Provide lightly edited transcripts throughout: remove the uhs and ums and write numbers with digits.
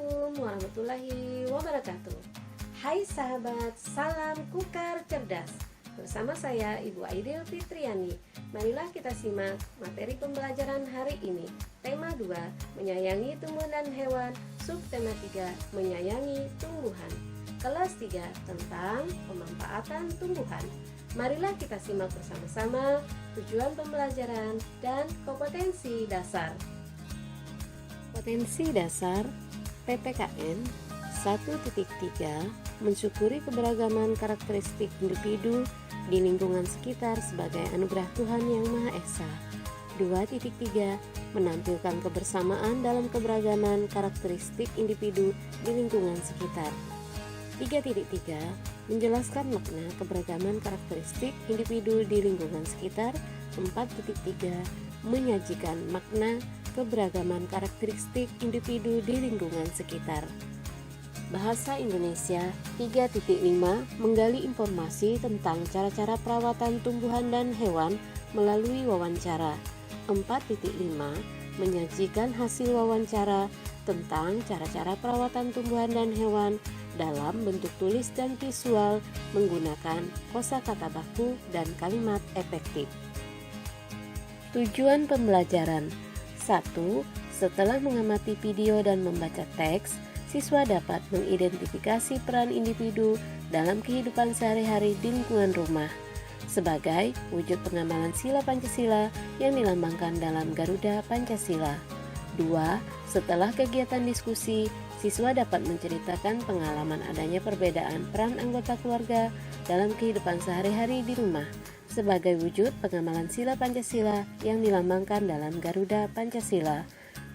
Assalamualaikum warahmatullahi wabarakatuh. Hai sahabat, salam Kukar Cerdas. Bersama saya Ibu Aidil Fitriani. Marilah kita simak materi pembelajaran hari ini. Tema 2, menyayangi tumbuhan dan hewan. Subtema 3, menyayangi tumbuhan. Kelas 3, tentang pemanfaatan tumbuhan. Marilah kita simak bersama-sama tujuan pembelajaran dan kompetensi dasar. Potensi dasar PPKN 1.3, mensyukuri keberagaman karakteristik individu di lingkungan sekitar sebagai anugerah Tuhan Yang Maha Esa. 2.3, menampilkan kebersamaan dalam keberagaman karakteristik individu di lingkungan sekitar. 3.3, menjelaskan makna keberagaman karakteristik individu di lingkungan sekitar. 4.3, menyajikan makna keberagaman karakteristik individu di lingkungan sekitar. Bahasa Indonesia 3.5, menggali informasi tentang cara-cara perawatan tumbuhan dan hewan melalui wawancara. 4.5, menyajikan hasil wawancara tentang cara-cara perawatan tumbuhan dan hewan dalam bentuk tulis dan visual menggunakan kosakata baku dan kalimat efektif. Tujuan pembelajaran. 1. Setelah mengamati video dan membaca teks, siswa dapat mengidentifikasi peran individu dalam kehidupan sehari-hari di lingkungan rumah sebagai wujud pengamalan sila Pancasila yang dilambangkan dalam Garuda Pancasila. 2. Setelah kegiatan diskusi, siswa dapat menceritakan pengalaman adanya perbedaan peran anggota keluarga dalam kehidupan sehari-hari di rumah sebagai wujud pengamalan sila Pancasila yang dilambangkan dalam Garuda Pancasila.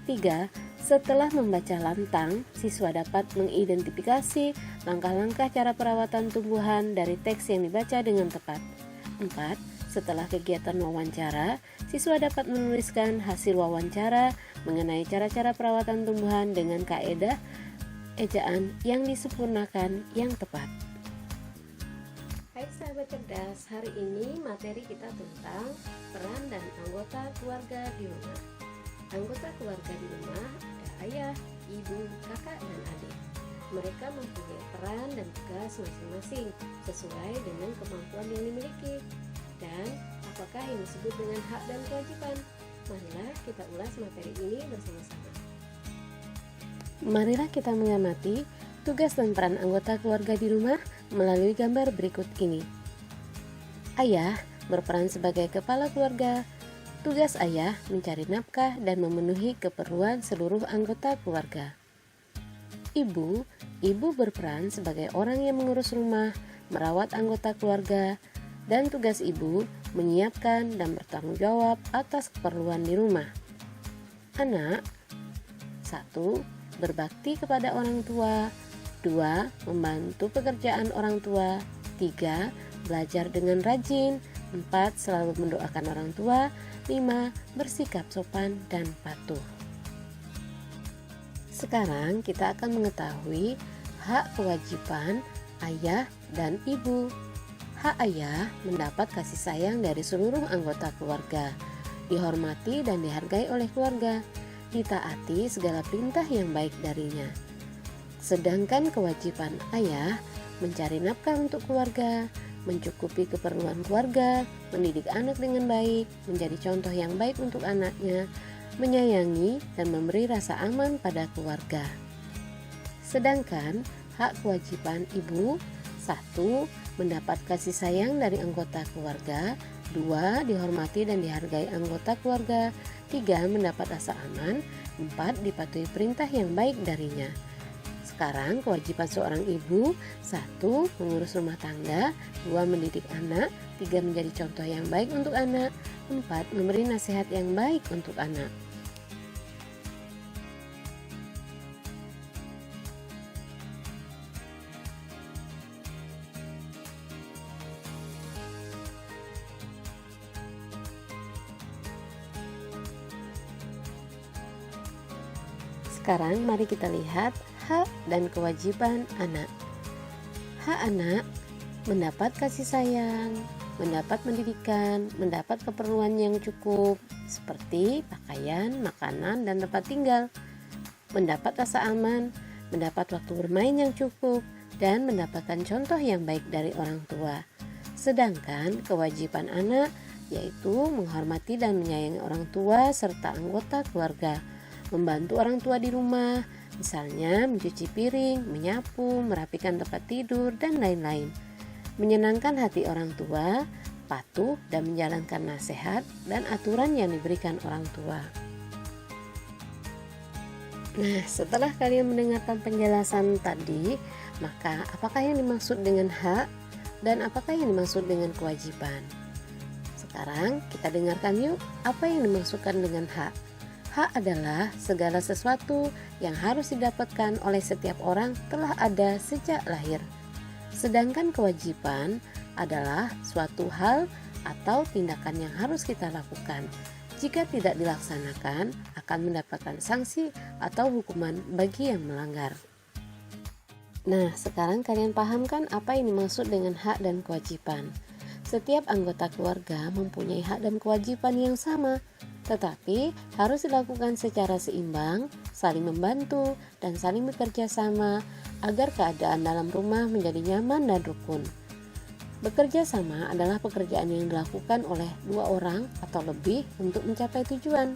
3. Setelah membaca lantang, siswa dapat mengidentifikasi langkah-langkah cara perawatan tumbuhan dari teks yang dibaca dengan tepat. 4. Setelah kegiatan wawancara, siswa dapat menuliskan hasil wawancara mengenai cara-cara perawatan tumbuhan dengan kaedah ejaan yang disempurnakan yang tepat. Hai sahabat cerdas, hari ini materi kita tentang peran dan anggota keluarga di rumah. Anggota keluarga di rumah ada ayah, ibu, kakak, dan adik. Mereka mempunyai peran dan tugas masing-masing sesuai dengan kemampuan yang dimiliki. Dan apakah yang disebut dengan hak dan kewajiban? Marilah kita ulas materi ini bersama-sama. Marilah kita mengamati tugas dan peran anggota keluarga di rumah melalui gambar berikut ini. Ayah berperan sebagai kepala keluarga. Tugas ayah mencari nafkah dan memenuhi keperluan seluruh anggota keluarga. Ibu berperan sebagai orang yang mengurus rumah, merawat anggota keluarga, dan tugas ibu menyiapkan dan bertanggung jawab atas keperluan di rumah. Anak 1. Berbakti kepada orang tua. 2. Membantu pekerjaan orang tua. 3. Belajar dengan rajin. 4. Selalu mendoakan orang tua. 5. Bersikap sopan dan patuh. Sekarang kita akan mengetahui hak kewajiban ayah dan ibu. Hak ayah mendapat kasih sayang dari seluruh anggota keluarga, dihormati dan dihargai oleh keluarga, ditaati segala perintah yang baik darinya. Sedangkan kewajiban ayah mencari nafkah untuk keluarga, mencukupi keperluan keluarga, mendidik anak dengan baik, menjadi contoh yang baik untuk anaknya, menyayangi dan memberi rasa aman pada keluarga. Sedangkan hak kewajiban ibu 1. Mendapat kasih sayang dari anggota keluarga. 2. Dihormati dan dihargai anggota keluarga. 3. Mendapat rasa aman. 4. Dipatuhi perintah yang baik darinya. Sekarang kewajiban seorang ibu 1. Mengurus rumah tangga. 2. Mendidik anak. 3. Menjadi contoh yang baik untuk anak. 4. Memberi nasihat yang baik untuk anak. Sekarang mari kita lihat hak dan kewajiban anak. Hak anak mendapat kasih sayang, mendapat pendidikan, mendapat keperluan yang cukup seperti pakaian, makanan, dan tempat tinggal, mendapat rasa aman, mendapat waktu bermain yang cukup, dan mendapatkan contoh yang baik dari orang tua. Sedangkan kewajiban anak yaitu menghormati dan menyayangi orang tua serta anggota keluarga, membantu orang tua di rumah, misalnya mencuci piring, menyapu, merapikan tempat tidur, dan lain-lain. Menyenangkan hati orang tua, patuh dan menjalankan nasihat dan aturan yang diberikan orang tua. Nah, setelah kalian mendengarkan penjelasan tadi, maka apakah yang dimaksud dengan hak dan apakah yang dimaksud dengan kewajiban? Sekarang kita dengarkan yuk apa yang dimaksudkan dengan hak. Hak adalah segala sesuatu yang harus didapatkan oleh setiap orang telah ada sejak lahir. Sedangkan kewajiban adalah suatu hal atau tindakan yang harus kita lakukan. Jika tidak dilaksanakan, akan mendapatkan sanksi atau hukuman bagi yang melanggar. Nah, sekarang kalian pahamkan apa yang dimaksud dengan hak dan kewajiban. Setiap anggota keluarga mempunyai hak dan kewajiban yang sama, tetapi harus dilakukan secara seimbang, saling membantu, dan saling bekerja sama agar keadaan dalam rumah menjadi nyaman dan rukun. Bekerja sama adalah pekerjaan yang dilakukan oleh dua orang atau lebih untuk mencapai tujuan.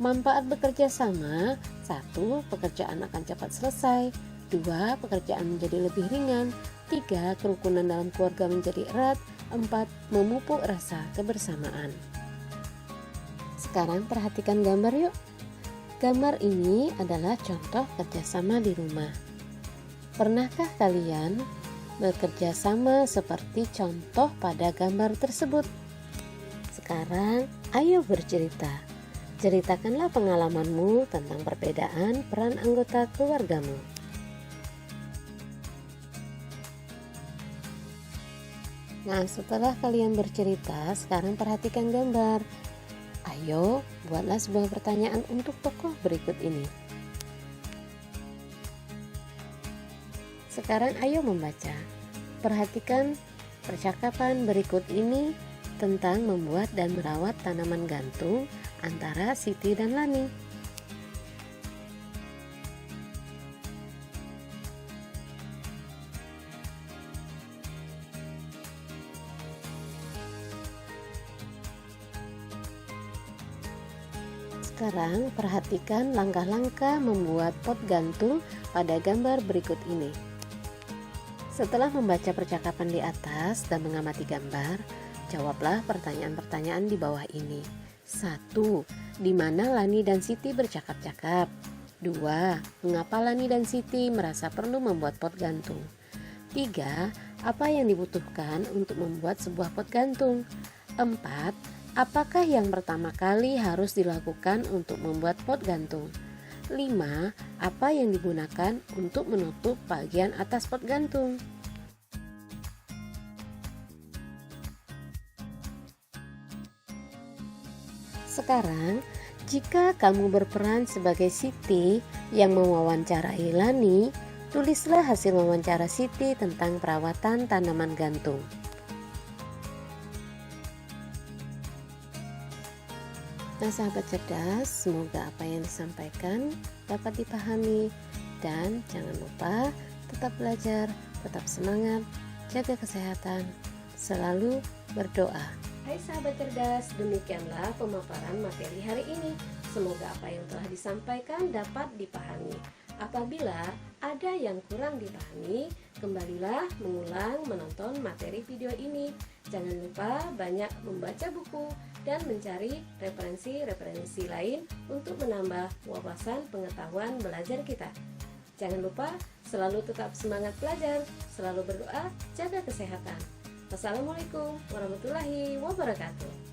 Manfaat bekerja sama: 1. Pekerjaan akan cepat selesai. 2. Pekerjaan menjadi lebih ringan. 3. Kerukunan dalam keluarga menjadi erat. 4. Memupuk rasa kebersamaan. Sekarang perhatikan gambar yuk. Gambar ini adalah contoh kerjasama di rumah. Pernahkah kalian bekerja sama seperti contoh pada gambar tersebut? Sekarang ayo bercerita. Ceritakanlah pengalamanmu tentang perbedaan peran anggota keluargamu. Nah, setelah kalian bercerita, sekarang perhatikan gambar. Ayo, buatlah sebuah pertanyaan untuk tokoh berikut ini. Sekarang ayo membaca. Perhatikan percakapan berikut ini tentang membuat dan merawat tanaman gantung antara Siti dan Lani. Sekarang perhatikan langkah-langkah membuat pot gantung pada gambar berikut ini. Setelah membaca percakapan di atas dan mengamati gambar, jawablah pertanyaan-pertanyaan di bawah ini. 1. Di mana Lani dan Siti bercakap-cakap? 2. Mengapa Lani dan Siti merasa perlu membuat pot gantung? 3. Apa yang dibutuhkan untuk membuat sebuah pot gantung? 4. Apakah yang pertama kali harus dilakukan untuk membuat pot gantung? 5. Apa yang digunakan untuk menutup bagian atas pot gantung? Sekarang, jika kamu berperan sebagai Siti yang mewawancarai Lani, tulislah hasil wawancara Siti tentang perawatan tanaman gantung. Nah, sahabat cerdas, semoga apa yang disampaikan dapat dipahami, dan jangan lupa tetap belajar, tetap semangat, jaga kesehatan, selalu berdoa. Hai sahabat cerdas, demikianlah pemaparan materi hari ini. Semoga apa yang telah disampaikan dapat dipahami. Apabila ada yang kurang dipahami, kembalilah mengulang menonton materi video ini. Jangan lupa banyak membaca buku dan mencari referensi-referensi lain untuk menambah wawasan pengetahuan belajar kita. Jangan lupa selalu tetap semangat belajar, selalu berdoa, jaga kesehatan. Wassalamualaikum warahmatullahi wabarakatuh.